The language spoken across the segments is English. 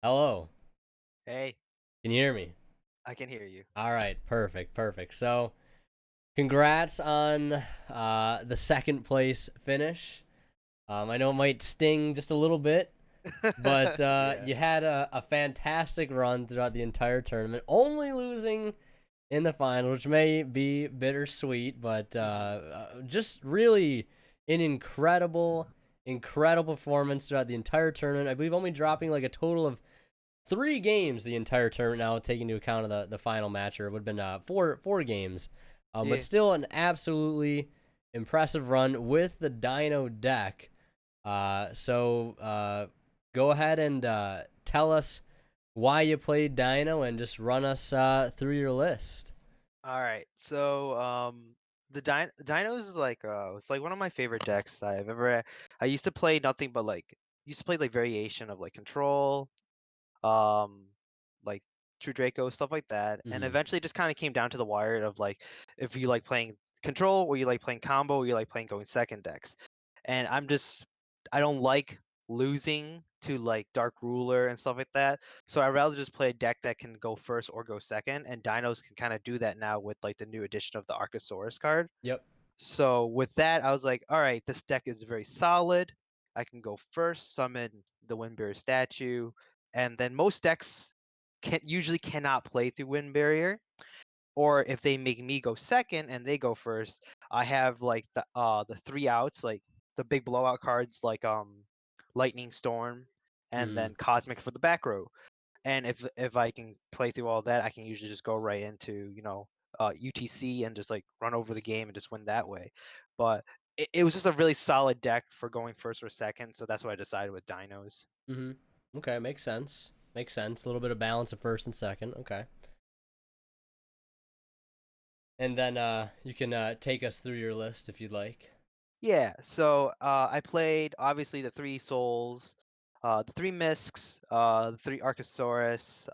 Hello. Hey, Can you hear me? I can hear you. All right, perfect, perfect. So, congrats on the second place finish. I know it might sting just a little bit, but Yeah. you had a fantastic run throughout the entire tournament, only losing in the final, which may be bittersweet, but hmm just really an incredible performance throughout the entire tournament. I believe only dropping like a total of three games the entire tournament now, taking into account of the final match, or it would have been four games. But Yeah. still an absolutely impressive run with the Dino deck. So go ahead and tell us why you played Dino and just run us through your list. All right. The Dinos is like it's like one of my favorite decks I've ever. I used to play nothing but like used to play like variation of like control, um, like True Draco stuff like that, and Mm-hmm. eventually it just kind of came down to the wire of like if you like playing control or you like playing combo or you like playing going second decks. And I don't like losing to like Dark Ruler and stuff like that. So I'd rather just play a deck that can go first or go second, and Dinos can kind of do that now with like the new addition of the Archosaurus card. Yep. So with that, I was like, all right, this deck is very solid. I can go first, summon the Windbarrier statue, and then most decks usually cannot play through Wind Barrier. Or if they make me go second and they go first, I have like the three outs, like the big blowout cards like Lightning Storm and Mm-hmm. then Cosmic for the back row. And if I can play through all that, I can usually just go right into, UTC and just like run over the game and just win that way. But it was just a really solid deck for going first or second, so that's what I decided with Dinos. Mm-hmm. Okay, makes sense. Makes sense. A little bit of balance of first and second. Okay. And then you can take us through your list if you'd like. Yeah, I played obviously the three souls, the three misks, the three Archosaurus,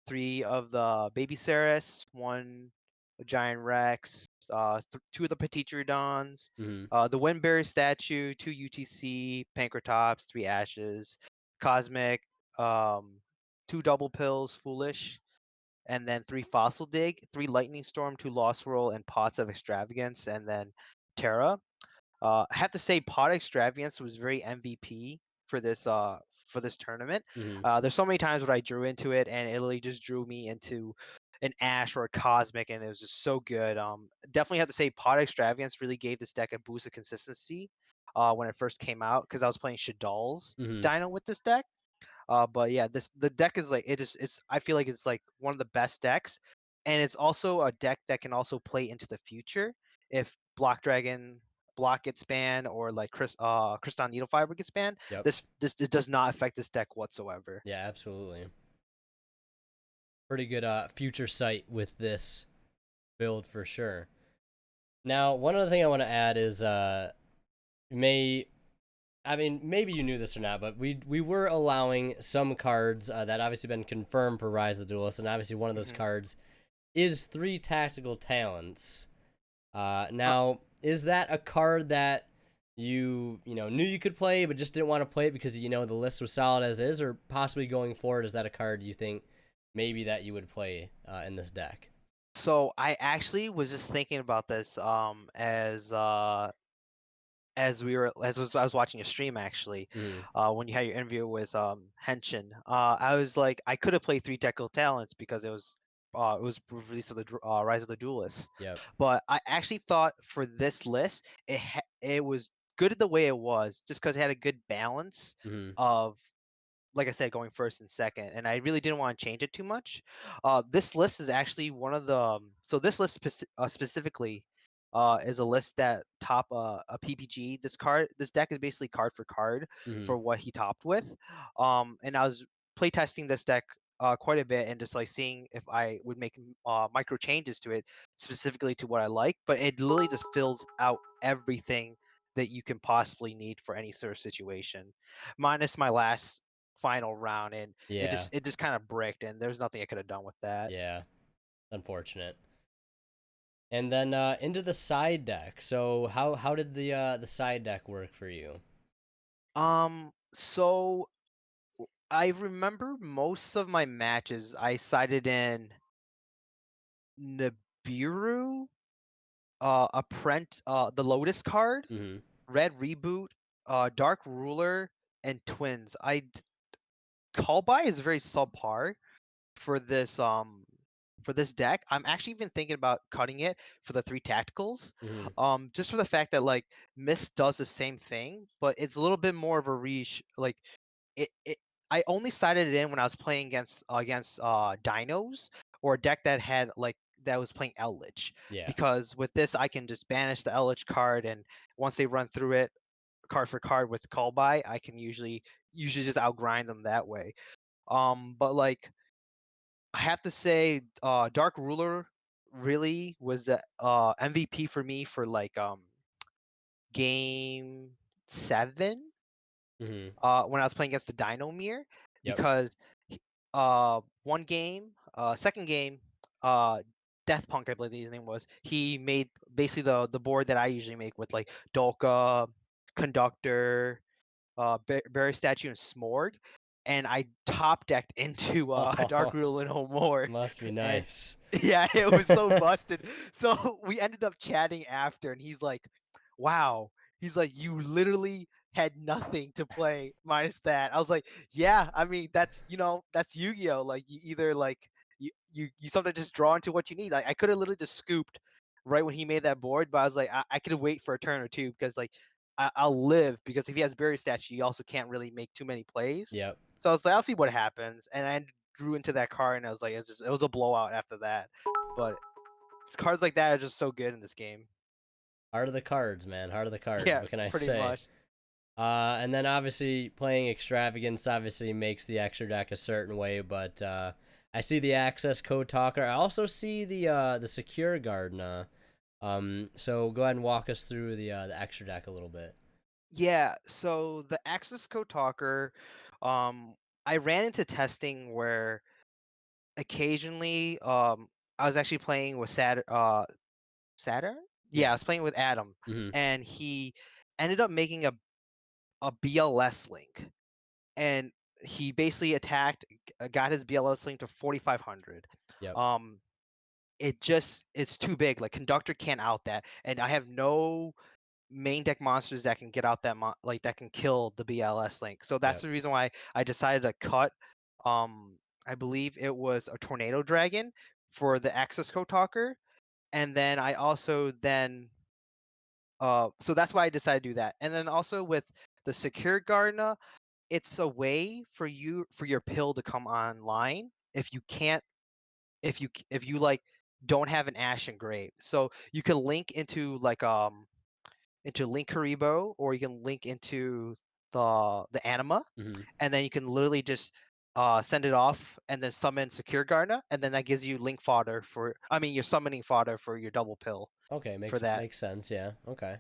three of the baby Ceres, one giant Rex, two of the Petitrodons, Mm-hmm. the Windberry statue, two UTC, Pancratops, three Ashes, Cosmic, um, two double pills, Foolish, and then three Fossil Dig, three Lightning Storm, two Lost Roll, and Pots of Extravagance, and then Terra. I have to say, Pod Extravagance was very MVP for this tournament. Mm-hmm. There's so many times when I drew into it, and it really just drew me into an Ash or a Cosmic, and it was just so good. Definitely have to say, Pod Extravagance really gave this deck a boost of consistency when it first came out because I was playing Shadal's Mm-hmm. Dino with this deck. But yeah, this the deck is like it's I feel like it's like one of the best decks, and it's also a deck that can also play into the future if Block Dragon block gets banned or like Crystal Needle Fiber gets banned. Yep. This it does not affect this deck whatsoever. Yeah, absolutely. Pretty good future sight with this build for sure. Now, one other thing I want to add is may I mean maybe you knew this or not, but we were allowing some cards that obviously been confirmed for Rise of the Duelist, and obviously one of those hmm cards is three tactical talents. Uh, Now, is that a card that you knew you could play but just didn't want to play it because the list was solid as is, or possibly going forward, is that a card you think maybe that you would play in this deck? so I actually was just thinking about this as I was watching a stream actually, Mm, when you had your interview with Henshin, I was like I could have played three Deco Talents because it was released of the Rise of the Duelists, yep. but I actually thought for this list it was good the way it was just because it had a good balance Mm, of, like I said, going first and second, and I really didn't want to change it too much. This list is actually one of the so this list specifically is a list that top a PPG. This deck is basically card for card mm, for what he topped with. And I was playtesting this deck quite a bit and just like seeing if I would make micro changes to it specifically to what I like. But it literally just fills out everything that you can possibly need for any sort of situation, minus my last final round, and yeah, it just kind of bricked, and there's nothing I could have done with that. yeah. Unfortunate. And then into the side deck. So how did the side deck work for you? So I remember most of my matches I sided in Nibiru, the Lotus card, Hmm. Red Reboot, Dark Ruler, and Twins. Call by is very subpar for this deck. I'm actually even thinking about cutting it for the three tacticals. Hmm. Just for the fact that like Mist does the same thing, but it's a little bit more of a reach. Like it I only sided it in when I was playing against dinos or a deck that had like that was playing Eldritch. Yeah. Because with this I can just banish the Eldritch card, and once they run through it card for card with call by, I can usually just outgrind them that way. But like I have to say, Dark Ruler really was the MVP for me for like game 7, Hmm. when I was playing against the Dino Mirror, Yep. because one game, second game, Death Punk, I believe his name was, he made basically the board that I usually make with like Dolka, Conductor, Barry Statue, and Smorg, and I top decked into Dark Oh, Rule no more, must be and nice. yeah, it was so busted. So we ended up chatting after, and he's like, "Wow." He's like, "You literally had nothing to play minus that." I was like, "Yeah, I mean that's Yu-Gi-Oh. Like you either like you sometimes just draw into what you need. Like I could have literally just scooped right when he made that board, but I was like, I could wait for a turn or two because like I'll live, because if he has Barrier Statue, you also can't really make too many plays. Yep. So I was like, I'll see what happens, and I drew into that card, and I was like, it was a blowout after that. But cards like that are just so good in this game. Heart of the cards, man. Heart of the cards. Yeah, What can I pretty say? much. And then obviously playing extravagance obviously makes the extra deck a certain way, but I see the access code talker. I also see the secure gardener. So go ahead and walk us through the extra deck a little bit. Yeah, so the Access Code Talker, um, I ran into testing where occasionally, I was actually playing with Saturn? Yeah, I Yeah. was playing with Adam, Hmm. and he ended up making a BLS link, and he basically got his BLS link to 4,500. Yep. Um, it's too big. Like Conductor can't out that, and I have no main deck monsters that can get out like that can kill the BLS link. So that's Yep. the reason why I decided to cut. Um, I believe it was a Tornado Dragon for the Access Code Talker, and then I also then so that's why I decided to do that. And then also with the Secure Gardener, it's a way for your pill to come online if you can't if you like don't have an Ashen Grave. So you can link into Link Karibo, or you can link into the Anima, Hmm. and then you can literally just send it off and then summon Secure Gardener, and then that gives you link fodder for I mean your summoning fodder for your double pill Okay, for makes that. makes sense. Yeah. Okay.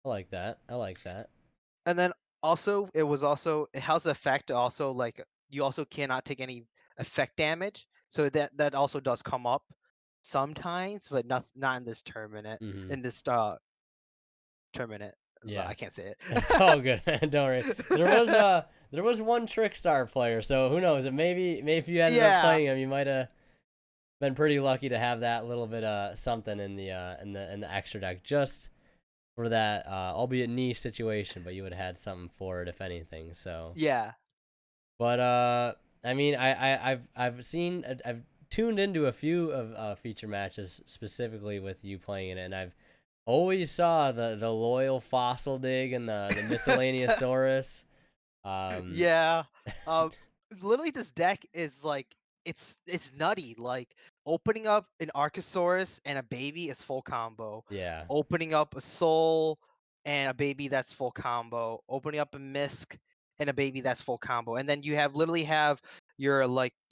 I like that. I like that. And then also it has the effect also like you also cannot take any effect damage. So that also does come up sometimes, but not in this tournament. Hmm. In this tournament. Yeah. I can't say It's all it. good, man. Don't worry. There was one Trickstar player, so who knows? Maybe if you ended up Yeah. playing him, you might have been pretty lucky to have that little bit of something in the extra deck just for that albeit niche situation, but you would have had something for it if anything. So, Yeah. but I mean, I've seen I've tuned into a few of feature matches specifically with you playing in it, and I've always saw the loyal fossil dig and the miscellaneousaurus. Um, Yeah. Um, Literally, this deck is like it's nutty. Like opening up an Archosaurus and a baby is full combo. yeah, Opening up a Soul and a baby, that's full combo. Opening up a Misk and a baby, that's full combo. And then you literally have your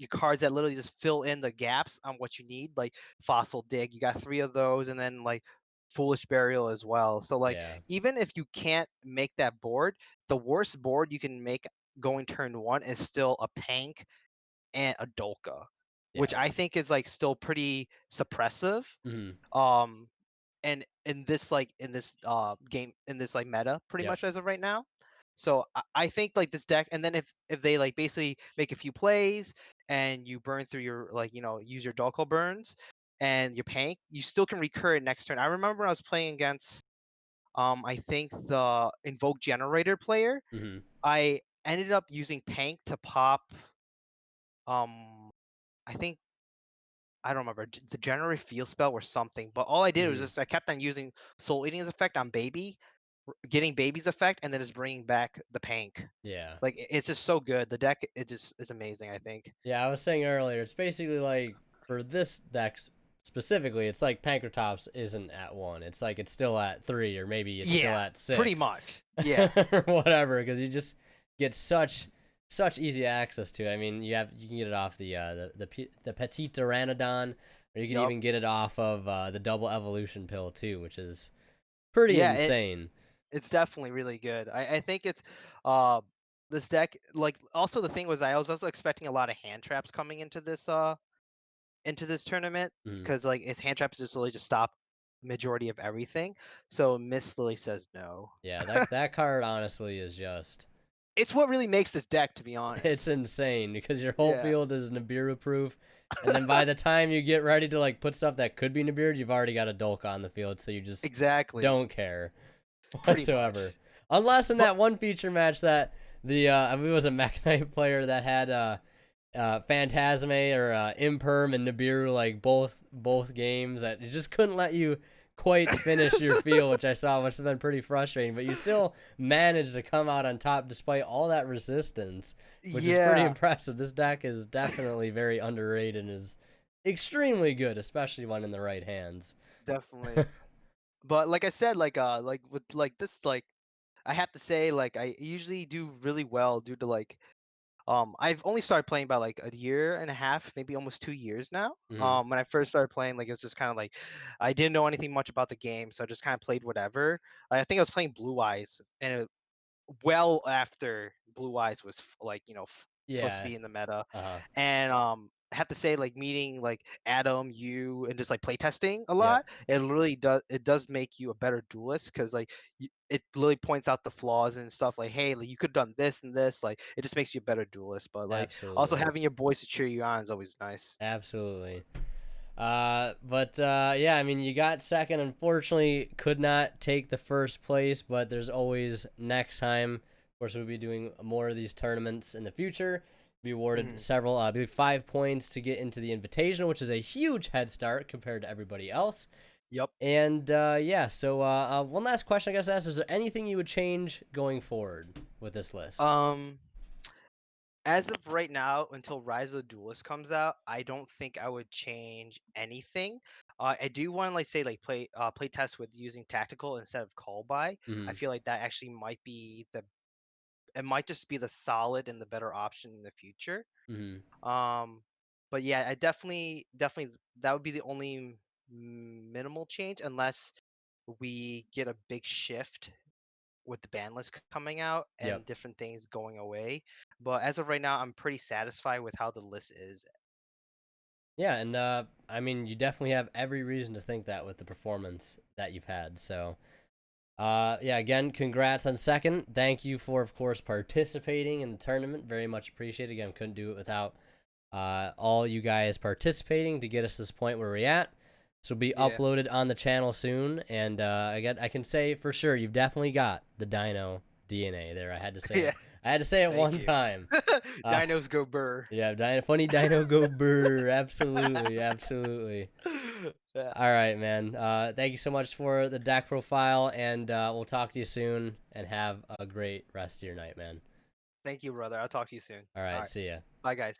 cards that literally just fill in the gaps on what you need. Like Fossil Dig, you got 3 of those, and then like Foolish Burial as well. So like yeah, even if you can't make that board, the worst board you can make going turn 1 is still a Pank and a Dolka, which yeah. I think is like still pretty suppressive. Hmm. Um, and in this game in this like meta pretty Yep. much as of right now. So I think like this deck, and then if they like basically make a few plays and you burn through your like use your Dulco burns and your Pank, you still can recur it next turn. I remember when I was playing against I think the Invoke Generator player, Hmm. I ended up using Pank to pop um I think I don't remember the Generator Field spell or something, but all I did was Hmm. just I kept on using Soul Eating's effect on Baby, getting Baby's effect, and then just bringing back the Pank. Yeah. Like it's just so good. The deck it just is amazing. I think. Yeah, I was saying earlier, it's basically like for this deck specifically, it's like Pankratops isn't at 1. It's like it's still at 3, or maybe it's still Yeah, at pretty 6, much. Yeah, or whatever, because you just get such easy access to it. I mean, you can get it off the Petit Pteranodon, or you can yup. even get it off of the double evolution pill too, which is pretty Yeah, insane. it's definitely really good. I think it's uh this deck like also the thing was I was also expecting a lot of hand traps coming into this tournament Mhm. because like its hand traps just really just stop majority of everything. So Miss Lily says no. Yeah, that card honestly is just It's what really makes this deck, to be it's honest. insane because your whole Yeah, field is Nibiru proof, and then by the time you get ready to like put stuff that could be Nibiru, you've already got a Dolk on the field, so you just exactly. don't care Pretty whatsoever. much. Unless in But that one feature match that the I believe it was a Mech Knight player that had Phantasme or Imperm and Nibiru like both games that it just couldn't let you quite finish your field, which I saw must have been pretty frustrating. But you still managed to come out on top despite all that resistance, which is pretty yeah, impressive. This deck is definitely very underrated and is extremely good, especially when in the right hands. definitely. But like I said, like with like this, like I have to say, like I usually do really well due to like I've only started playing about like a year and a half, maybe almost 2 years now. Hmm. When I first started playing, like it was just kind of like I didn't know anything much about the game, so I just kind of played whatever. I think I was playing Blue Eyes, and well after Blue Eyes was like supposed to Yeah. be in the meta, Uh huh. and I have to say like meeting like Adam, you, and just like playtesting a Yep. lot, it does make you a better duelist because like it really points out the flaws and stuff like hey like, you could have done this and this like it just makes you a better duelist. But like also Absolutely. having your boys to cheer you on is always nice. Absolutely. But yeah, I mean, you got second. Unfortunately, could not take the first place, but there's always next time. Of course, we'll be doing more of these tournaments in the future. Be awarded Hmm. several, I believe, 5 points to get into the Invitational, which is a huge head start compared to everybody else. Yep. And yeah, so one last question, I guess, to ask: is there anything you would change going forward with this list? Um, as of right now, until Rise of the Duelist comes out, I don't think I would change anything. I do want to like say like play test with using tactical instead of call by. I Mm-hmm. feel like that actually might be the it might just be the solid and the better option in the future. Mm-hmm. Um, but yeah, I definitely that would be the only minimal change unless we get a big shift with the ban list coming out Yep. and different things going away. But as of right now, I'm pretty satisfied with how the list is. Yeah, and I mean, you definitely have every reason to think that with the performance that you've had. So, yeah, again, congrats on second. Thank you for, of course, participating in the tournament. Very much appreciated. Again, couldn't do it without all you guys participating to get us to this point where we're at. So, it'll be Yeah. uploaded on the channel soon. And I can say for sure you've definitely got the Dino DNA there. I had to say Yeah. it. I had to say it Thank one you. time. Uh, Dinos go burr. yeah, funny Dino go burr. Absolutely, absolutely. Yeah. All right, man. Thank you so much for the deck profile, and we'll talk to you soon. And have a great rest of your night, man. Thank you, brother. I'll talk to you soon. All All right, right. see ya. Bye, guys.